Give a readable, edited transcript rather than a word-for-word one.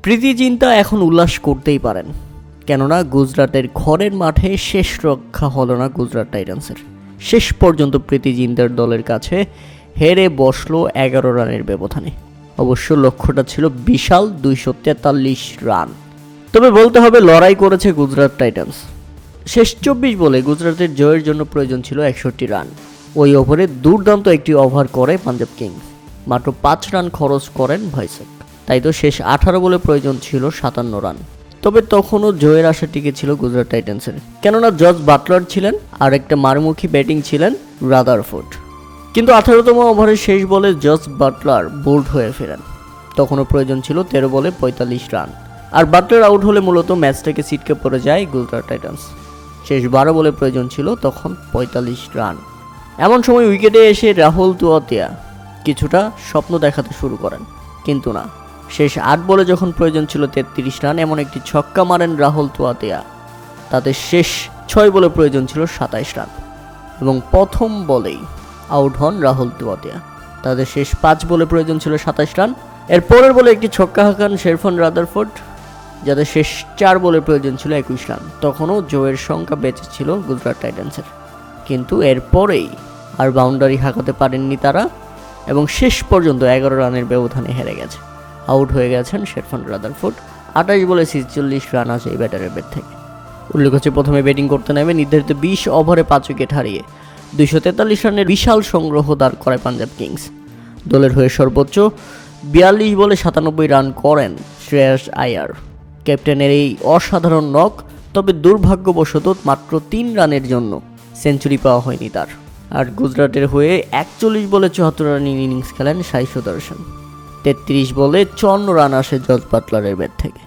প্রীতি জিন্তা এখন উল্লাস করতেই পারেন, কেননা গুজরাটের ঘরের মাঠে শেষ রক্ষা হলো না গুজরাট টাইটান্সের। শেষ পর্যন্ত প্রীতি জিন্তার দলের কাছে হেরে বসলো 11 রানের ব্যবধানে। অবশ্য লক্ষ্যটা ছিল বিশাল 243 রান। তবে বলতে হবে লড়াই করেছে গুজরাট টাইটান্স। শেষ 24 বলে গুজরাটের জয়ের জন্য প্রয়োজন ছিল 61 রান। ওই ওভারে দুর্দান্ত একটি ওভার করে পাঞ্জাব কিংস, মাত্র 5 রান খরচ করেন ভাইসক। তাই তো শেষ 18 বলে প্রয়োজন ছিল 57 রান। তবে তখনও জয়ের আশা টিকে ছিল গুজরাট টাইটান্সের, কেননা জস বাটলার ছিলেন আর একটা মারমুখী ব্যাটিং ছিলেন রাদারফোর্ড। কিন্তু 18তম ওভারের শেষ বলে জস বাটলার বোল্ড হয়ে ফেরেন। তখনও প্রয়োজন ছিল 13 বলে 45 রান। আর বাটলার আউট হলে মূলত ম্যাচটাকে ছিটকে পড়ে যায় গুজরাট টাইটান্স। শেষ 12 বলে প্রয়োজন ছিল তখন 45 রান। এমন সময় উইকেটে এসে রাহুল তুয়াতিয়া কিছুটা স্বপ্ন দেখাতে শুরু করেন, কিন্তু না। শেষ 8 বলে যখন প্রয়োজন ছিল 33 রান, এমন একটি ছক্কা মারেন রাহুল তুয়াতিয়া। তাতে শেষ 6 বলে প্রয়োজন ছিল 27 রান এবং প্রথম বলেই আউট হন রাহুল তুয়াতিয়া। তাদের শেষ 5 বলে প্রয়োজন ছিল 27 রান। এর পরের বলে একটি ছক্কা হাঁকান শেরফান রাদারফোর্ড, যাদের শেষ 4 বলে প্রয়োজন ছিল 21 রান। তখনও জয়ের সংখ্যা বেঁচে ছিল গুজরাট টাইটান্সের, কিন্তু এরপরেই আর বাউন্ডারি হাঁকাতে পারেননি তারা এবং শেষ পর্যন্ত 11 রানের ব্যবধানে হেরে গেছে। আউট হয়ে গেছেন শেরফান রাদারফোর্ড। 28 বলে 46 রান আসে এই ব্যাটারের ব্যাট থেকে। উল্লেখ হচ্ছে প্রথমে ব্যাটিং করতে নেমে নির্ধারিত 20 ওভারে 5 উইকেট হারিয়ে 243 রানের বিশাল সংগ্রহ দাঁড় করায় পাঞ্জাব কিংস। দলের হয়ে সর্বোচ্চ 42 বলে 97 রান করেন শ্রেয়াস আয়ার। ক্যাপ্টেনের এই অসাধারণ নক, তবে দুর্ভাগ্যবশত মাত্র 3 রানের জন্য সেঞ্চুরি পাওয়া হয়নি তার। আর গুজরাটের হয়ে 41 বলে 74 রানের ইনিংস খেলেন সাই সুদর্শন। 33 বলে 54 রান আসে জস বাটলারের ব্যাট থেকে।